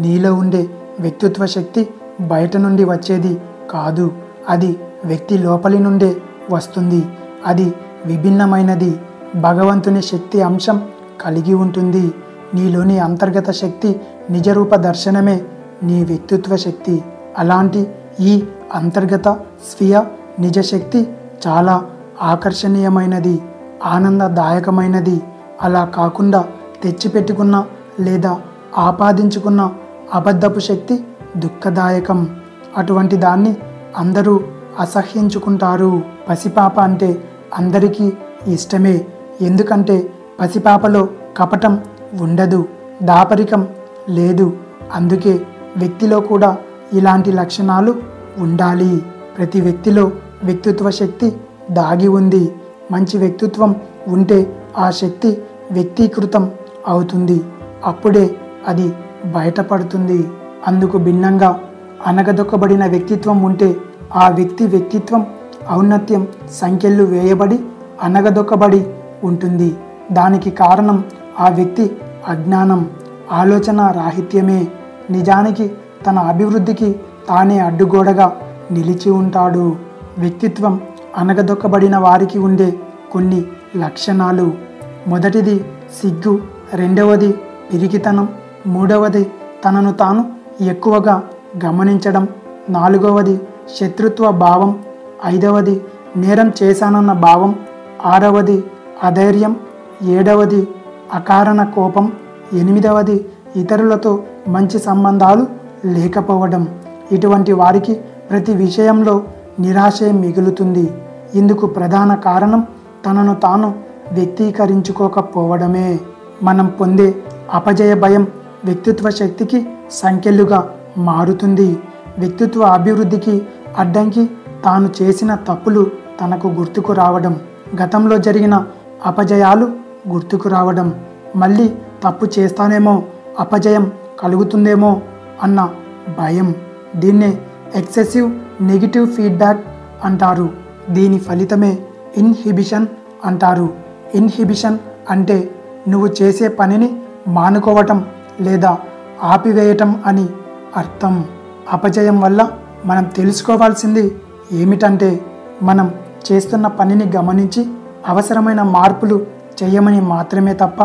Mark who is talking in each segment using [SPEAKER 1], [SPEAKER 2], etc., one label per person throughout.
[SPEAKER 1] నీలో ఉండే వ్యక్తిత్వ శక్తి బయట నుండి వచ్చేది కాదు, అది వ్యక్తి లోపలి నుండే వస్తుంది. అది విభిన్నమైనది, భగవంతుని శక్తి అంశం కలిగి ఉంటుంది. నీలోని అంతర్గత శక్తి నిజరూప దర్శనమే నీ వ్యక్తిత్వ శక్తి. అలాంటి ఈ అంతర్గత స్వీయ నిజశక్తి చాలా ఆకర్షణీయమైనది, ఆనందదాయకమైనది. అలా కాకుండా తెచ్చిపెట్టుకున్న లేదా ఆపాదించుకున్న అబద్ధపు శక్తి దుఃఖదాయకం. అటువంటి దాన్ని అందరూ అసహ్యించుకుంటారు. పసిపాప అంటే అందరికీ ఇష్టమే, ఎందుకంటే పసిపాపలో కపటం ఉండదు, దాపరికం లేదు. అందుకే వ్యక్తిలో కూడా ఇలాంటి లక్షణాలు ఉండాలి. ప్రతి వ్యక్తిలో వ్యక్తిత్వ శక్తి దాగి ఉంది. మంచి వ్యక్తిత్వం ఉంటే ఆ శక్తి వ్యక్తీకృతం అవుతుంది, అప్పుడే అది బయటపడుతుంది. అందుకు భిన్నంగా అనగదొక్కబడిన వ్యక్తిత్వం ఉంటే ఆ వ్యక్తిత్వం ఔన్నత్యం సంఖ్యలు వేయబడి అనగదొక్కబడి ఉంటుంది. దానికి కారణం ఆ వ్యక్తి అజ్ఞానం, ఆలోచన రాహిత్యమే. నిజానికి తన అభివృద్ధికి తానే అడ్డుగోడగా నిలిచి ఉంటాడు. వ్యక్తిత్వం అనగదొక్కబడిన వారికి ఉండే కొన్ని లక్షణాలు: మొదటిది సిగ్గు, రెండవది పిరికితనం, మూడవది తనను తాను ఎక్కువగా గమనించడం, నాలుగవది శత్రుత్వ భావం, ఐదవది నేరం చేశానన్న భావం, ఆరవది అధైర్యం, ఏడవది అకారణ కోపం, ఎనిమిదవది ఇతరులతో మంచి సంబంధాలు లేకపోవడం. ఇటువంటి వారికి ప్రతి విషయంలో నిరాశే మిగులుతుంది. ఇందుకు ప్రధాన కారణం తనను తాను వ్యక్తీకరించుకోకపోవడమే. మనం పొందే అపజయ భయం వ్యక్తిత్వ శక్తికి సంకెళ్ళుగా మారుతుంది. వ్యక్తిత్వ అభివృద్ధికి అడ్డంకి తాను చేసిన తప్పులు తనకు గుర్తుకు రావడం, గతంలో జరిగిన అపజయాలు గుర్తుకు రావడం, మళ్ళీ తప్పు చేస్తానేమో, అపజయం కలుగుతుందేమో అన్న భయం. దీన్నే ఎక్సెసివ్ నెగిటివ్ ఫీడ్బ్యాక్ అంటారు. దీని ఫలితమే ఇన్హిబిషన్ అంటారు. ఇన్హిబిషన్ అంటే నువ్వు చేసే పనిని మానుకోవటం లేదా ఆపివేయటం అని అర్థం. అపజయం వల్ల మనం తెలుసుకోవాల్సింది ఏమిటంటే, మనం చేస్తున్న పనిని గమనించి అవసరమైన మార్పులు చేయమని మాత్రమే తప్ప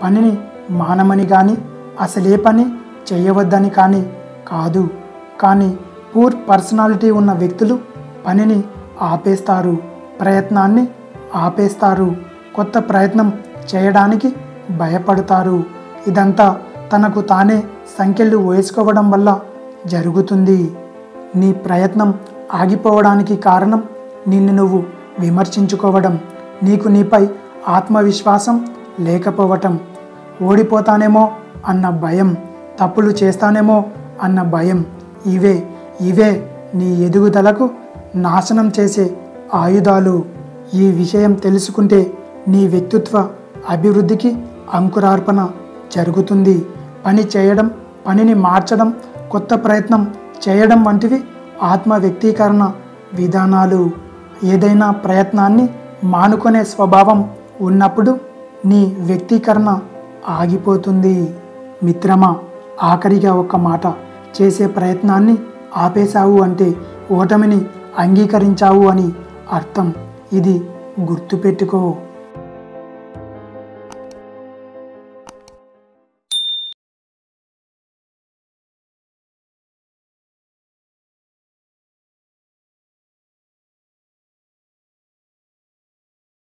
[SPEAKER 1] పనిని మానమని కానీ అసలే పని చేయవద్దని కానీ కాదు. కానీ పూర్ పర్సనాలిటీ ఉన్న వ్యక్తులు పనిని ఆపేస్తారు, ప్రయత్నాన్ని ఆపేస్తారు, కొత్త ప్రయత్నం చేయడానికి భయపడతారు. ఇదంతా తనకు తానే సంకెళ్ళు వేసుకోవడం వల్ల జరుగుతుంది. నీ ప్రయత్నం ఆగిపోవడానికి కారణం నిన్ను నువ్వు విమర్శించుకోవడం, నీకు నీపై ఆత్మవిశ్వాసం లేకపోవటం, ఓడిపోతానేమో అన్న భయం, తప్పులు చేస్తానేమో అన్న భయం. ఇవే నీ ఎదుగుదలకు నాశనం చేసే ఆయుధాలు. ఈ విషయం తెలుసుకుంటే నీ వ్యక్తిత్వ అభివృద్ధికి అంకురార్పణ జరుగుతుంది. పని చేయడం, పనిని మార్చడం, కొత్త ప్రయత్నం చేయడం వంటివి ఆత్మ వ్యక్తీకరణ విధానాలు. ఏదైనా ప్రయత్నాన్ని మానుకునే స్వభావం ఉన్నప్పుడు నీ వ్యక్తీకరణ ఆగిపోతుంది. మిత్రమా, ఆఖరిగా ఒక్క మాట, చేసే ప్రయత్నాన్ని ఆపేశావు అంటే ఓటమిని అంగీకరించావు అని అర్థం. ఇది గుర్తుపెట్టుకో.